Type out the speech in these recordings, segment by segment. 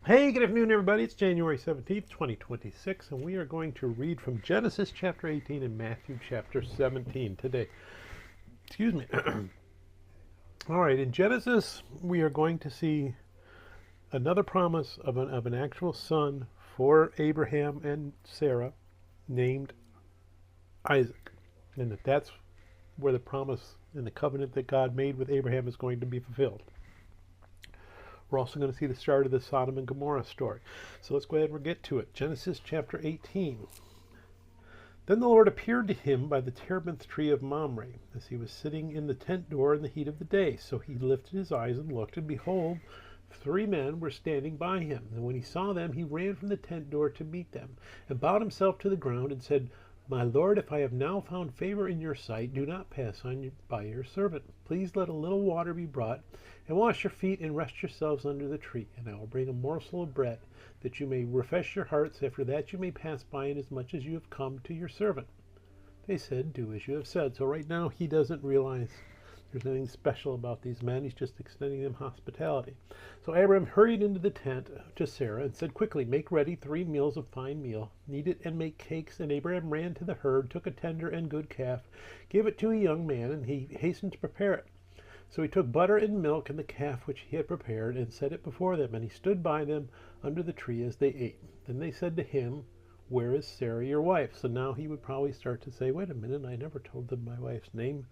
Hey, good afternoon, everybody. It's January 17th, 2026, and we are going to read from Genesis chapter 18 and Matthew chapter 17 today. Excuse me. All right, in Genesis, we are going to see another promise of an actual son for Abraham and Sarah named Isaac, and that's where the promise and the covenant that God made with Abraham is going to be fulfilled. We're also going to see the start of the Sodom and Gomorrah story. So let's go ahead and get to it. Genesis chapter 18. Then the Lord appeared to him by the terebinth tree of Mamre, as he was sitting in the tent door in the heat of the day. So he lifted his eyes and looked, and behold, 3 men were standing by him. And when he saw them, he ran from the tent door to meet them, and bowed himself to the ground, and said, My Lord, if I have now found favor in your sight, do not pass on by your servant. Please let a little water be brought, and wash your feet, and rest yourselves under the tree. And I will bring a morsel of bread, that you may refresh your hearts. After that you may pass by, inasmuch as you have come to your servant. They said, Do as you have said. So right now he doesn't realize there's anything special about these men. He's just extending them hospitality. So Abraham hurried into the tent to Sarah and said, Quickly, make ready 3 meals of fine meal. Knead it and make cakes. And Abraham ran to the herd, took a tender and good calf, gave it to a young man, and he hastened to prepare it. So he took butter and milk and the calf which he had prepared, and set it before them. And he stood by them under the tree as they ate. Then they said to him, Where is Sarah your wife? So now he would probably start to say, Wait a minute, I never told them my wife's name.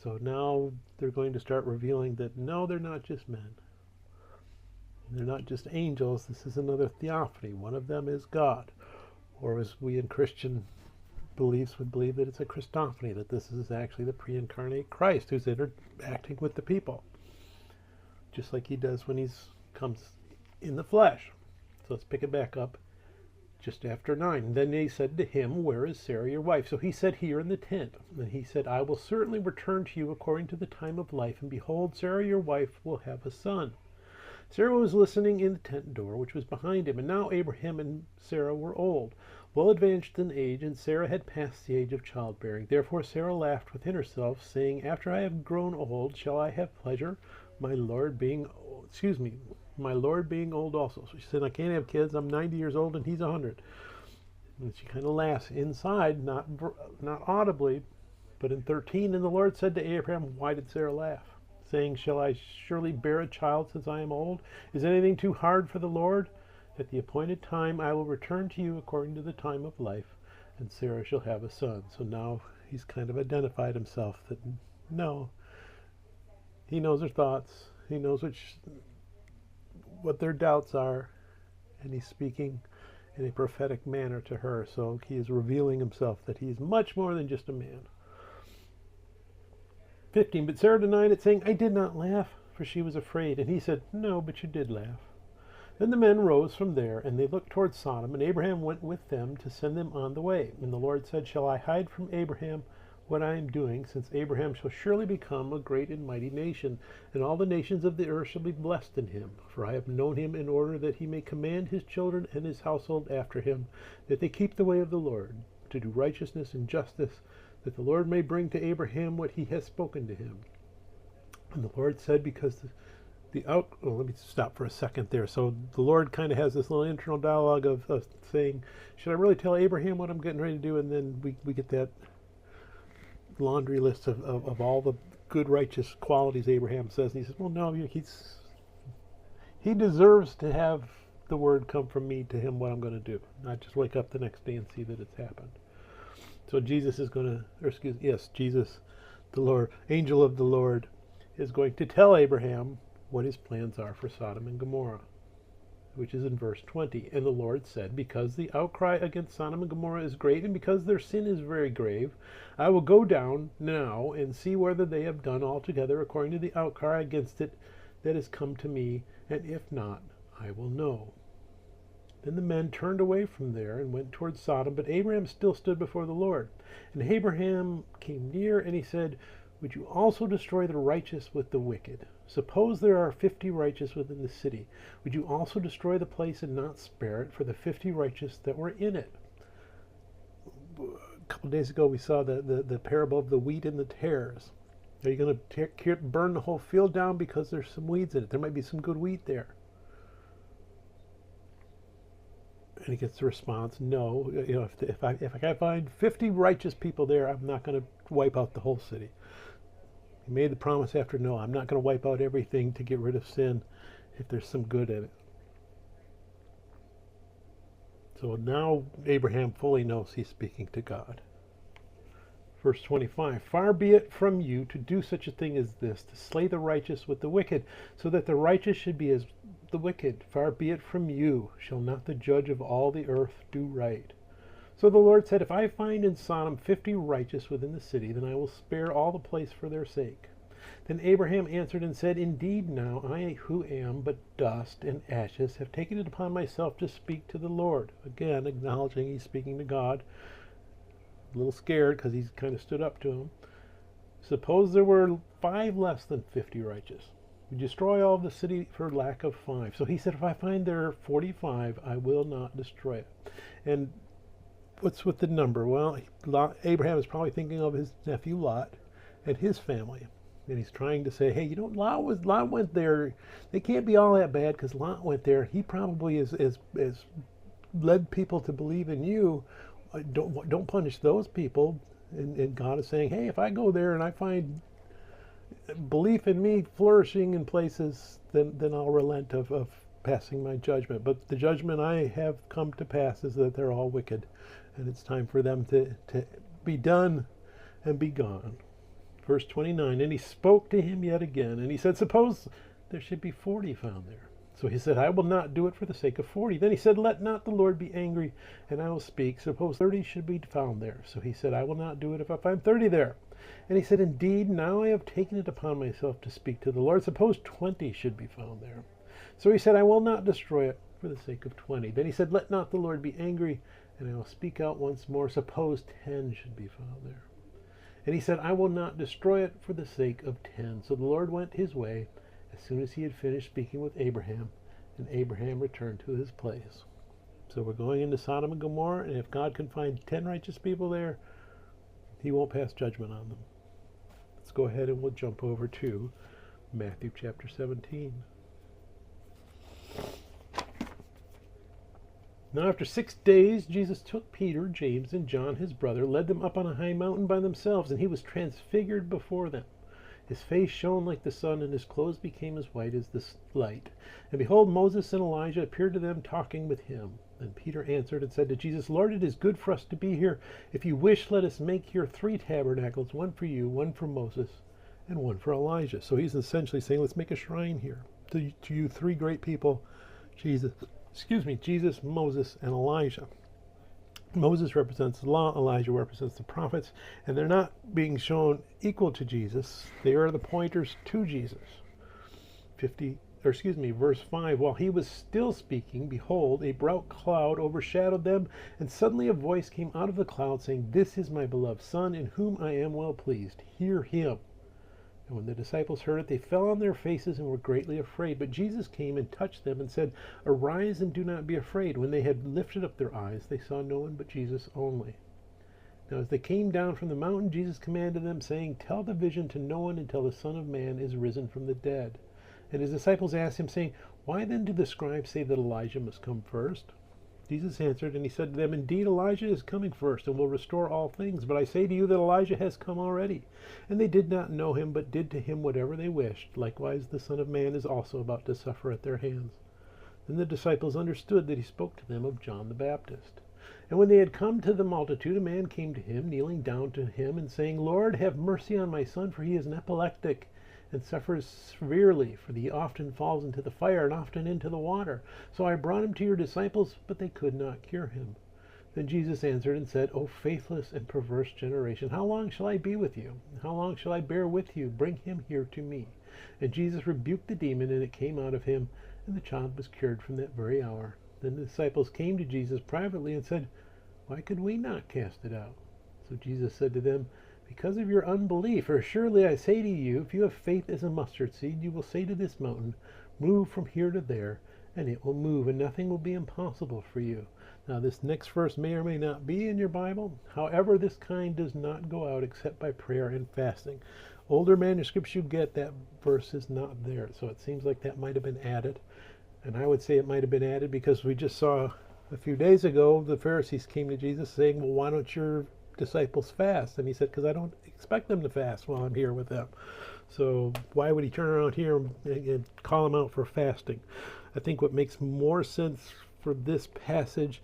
So now they're going to start revealing that no, they're not just men. They're not just angels. This is another theophany. One of them is God. Or as we in Christian beliefs would believe, that it's a Christophany, that this is actually the pre-incarnate Christ who's interacting with the people, just like he does when he comes in the flesh. So let's pick it back up just after 9. Then they said to him, Where is Sarah your wife? So he said, Here in the tent. And he said, I will certainly return to you according to the time of life, and behold, Sarah your wife will have a son. Sarah was listening in the tent door, which was behind him, and now Abraham and Sarah were old, well advanced in age, and Sarah had passed the age of childbearing. Therefore Sarah laughed within herself, saying, After I have grown old, shall I have pleasure, my Lord being old also. So she said, I can't have kids. I'm 90 years old, and he's 100. And she kind of laughs inside, not audibly, but in 13. And the Lord said to Abraham, Why did Sarah laugh? Saying, Shall I surely bear a child since I am old? Is anything too hard for the Lord? At the appointed time I will return to you according to the time of life, and Sarah shall have a son. So now he's kind of identified himself that no, he knows her thoughts. He knows what their doubts are, and he's speaking in a prophetic manner to her. So he is revealing himself that he's much more than just a man. 15. But Sarah denied it, saying, I did not laugh, for she was afraid. And he said, No, but you did laugh. Then the men rose from there, and they looked toward Sodom, and Abraham went with them to send them on the way. And the Lord said, Shall I hide from Abraham what I am doing, since Abraham shall surely become a great and mighty nation, and all the nations of the earth shall be blessed in him? For I have known him in order that he may command his children and his household after him, that they keep the way of the Lord, to do righteousness and justice, that the Lord may bring to Abraham what he has spoken to him. And the Lord said, Because let me stop for a second there. So the Lord kind of has this little internal dialogue of saying, should I really tell Abraham what I'm getting ready to do? And then we get that laundry list of all the good, righteous qualities Abraham says. And he says, well, no, he deserves to have the word come from me to him what I'm going to do, not just wake up the next day and see that it's happened. So Jesus, the Lord, angel of the Lord, is going to tell Abraham what his plans are for Sodom and Gomorrah, which is in verse 20. And the Lord said, Because the outcry against Sodom and Gomorrah is great, and because their sin is very grave, I will go down now and see whether they have done altogether according to the outcry against it that has come to me, and if not, I will know. Then the men turned away from there and went toward Sodom, but Abraham still stood before the Lord. And Abraham came near, and he said, Would you also destroy the righteous with the wicked? Suppose there are 50 righteous within the city. Would you also destroy the place and not spare it for the 50 righteous that were in it? A couple of days ago we saw the parable of the wheat and the tares. Are you going to burn the whole field down because there's some weeds in it? There might be some good wheat there. And he gets the response, no, if I find 50 righteous people there, I'm not going to wipe out the whole city. He made the promise after Noah, I'm not going to wipe out everything to get rid of sin if there's some good in it. So now Abraham fully knows he's speaking to God. Verse 25, far be it from you to do such a thing as this, to slay the righteous with the wicked, so that the righteous should be as the wicked. Far be it from you. Shall not the judge of all the earth do right? So the Lord said, if I find in Sodom 50 righteous within the city, then I will spare all the place for their sake. Then Abraham answered and said, indeed now I who am but dust and ashes have taken it upon myself to speak to the Lord. Again, acknowledging he's speaking to God. A little scared because he's kind of stood up to him. Suppose there were 5 less than 50 righteous. We destroy all the city for lack of 5. So he said, if I find there are 45, I will not destroy it. And what's with the number? Well, Abraham is probably thinking of his nephew Lot and his family. And he's trying to say, hey, Lot went there. They can't be all that bad because Lot went there. He probably has led people to believe in you. Don't punish those people. And God is saying, hey, if I go there and I find belief in me flourishing in places, then I'll relent of passing my judgment. But the judgment I have come to pass is that they're all wicked. And it's time for them to be done and be gone. Verse 29, and he spoke to him yet again, and he said, suppose there should be 40 found there. So he said, I will not do it for the sake of 40. Then he said, let not the Lord be angry, and I will speak. Suppose 30 should be found there. So he said, I will not do it if I find 30 there. And he said, indeed, now I have taken it upon myself to speak to the Lord. Suppose 20 should be found there. So he said, I will not destroy it for the sake of 20. Then he said, let not the Lord be angry, and I will speak out once more. Suppose 10 should be found there. And he said, I will not destroy it for the sake of 10. So the Lord went his way as soon as he had finished speaking with Abraham, and Abraham returned to his place. So we're going into Sodom and Gomorrah, and if God can find 10 righteous people there, he won't pass judgment on them. Let's go ahead and we'll jump over to Matthew chapter 17. Now after 6 days, Jesus took Peter, James, and John, his brother, led them up on a high mountain by themselves, and he was transfigured before them. His face shone like the sun, and his clothes became as white as the light. And behold, Moses and Elijah appeared to them, talking with him. Then Peter answered and said to Jesus, Lord, it is good for us to be here. If you wish, let us make here 3 tabernacles, one for you, one for Moses, and one for Elijah. So he's essentially saying, let's make a shrine here to you 3 great people, Jesus, Moses, and Elijah. Moses represents the law, Elijah represents the prophets, and they're not being shown equal to Jesus. They are the pointers to Jesus. Verse 5, while he was still speaking, behold, a bright cloud overshadowed them, and suddenly a voice came out of the cloud, saying, This is my beloved Son, in whom I am well pleased. Hear him. And when the disciples heard it, they fell on their faces and were greatly afraid. But Jesus came and touched them and said, Arise and do not be afraid. When they had lifted up their eyes, they saw no one but Jesus only. Now as they came down from the mountain, Jesus commanded them, saying, Tell the vision to no one until the Son of Man is risen from the dead. And his disciples asked him, saying, Why then do the scribes say that Elijah must come first? Jesus answered, and he said to them, Indeed, Elijah is coming first, and will restore all things. But I say to you that Elijah has come already. And they did not know him, but did to him whatever they wished. Likewise, the Son of Man is also about to suffer at their hands. Then the disciples understood that he spoke to them of John the Baptist. And when they had come to the multitude, a man came to him, kneeling down to him, and saying, Lord, have mercy on my son, for he is an epileptic, and suffers severely, for he often falls into the fire and often into the water. So I brought him to your disciples, but they could not cure him. Then Jesus answered and said, O faithless and perverse generation, how long shall I be with you? How long shall I bear with you? Bring him here to me. And Jesus rebuked the demon, and it came out of him, and the child was cured from that very hour. Then the disciples came to Jesus privately and said, Why could we not cast it out? So Jesus said to them, Because of your unbelief, for surely I say to you, if you have faith as a mustard seed, you will say to this mountain, Move from here to there, and it will move, and nothing will be impossible for you. Now this next verse may or may not be in your Bible. However, this kind does not go out except by prayer and fasting. Older manuscripts you get, that verse is not there. So it seems like that might have been added. And I would say it might have been added because we just saw A few days ago, the Pharisees came to Jesus saying, well, why don't your disciples fast? And he said, because I don't expect them to fast while I'm here with them. So why would he turn around here and call them out for fasting? I think what makes more sense for this passage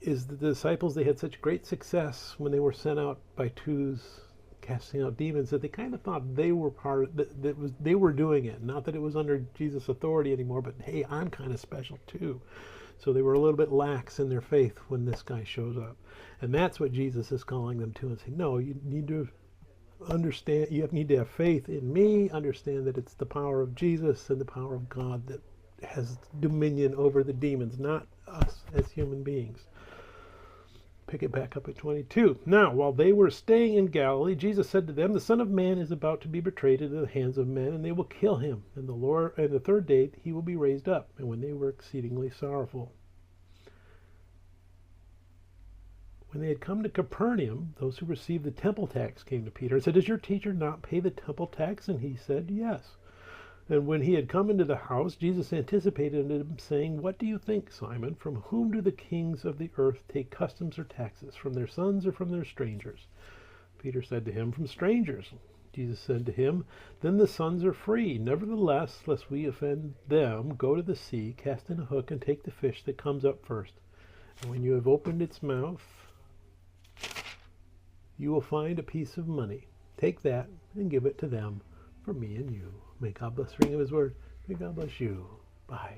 is the disciples, they had such great success when they were sent out by twos casting out demons that they kind of thought they were part of they were doing it. Not that it was under Jesus' authority anymore, but hey, I'm kind of special too. So they were a little bit lax in their faith when this guy shows up. And that's what Jesus is calling them to and saying, no, you need to understand, you need to have faith in me, understand that it's the power of Jesus and the power of God that has dominion over the demons, not us as human beings. Pick it back up at 22. Now, while they were staying in Galilee, Jesus said to them, the Son of Man is about to be betrayed into the hands of men, and they will kill him. And the third day he will be raised up. And when they were exceedingly sorrowful. When they had come to Capernaum, those who received the temple tax came to Peter and said, does your teacher not pay the temple tax? And he said, yes. And when he had come into the house, Jesus anticipated him, saying, what do you think, Simon? From whom do the kings of the earth take customs or taxes? From their sons or from their strangers? Peter said to him, from strangers. Jesus said to him, then the sons are free. Nevertheless, lest we offend them, go to the sea, cast in a hook, and take the fish that comes up first. And when you have opened its mouth, you will find a piece of money. Take that and give it to them for me and you. May God bless the reading of his word. May God bless you. Bye.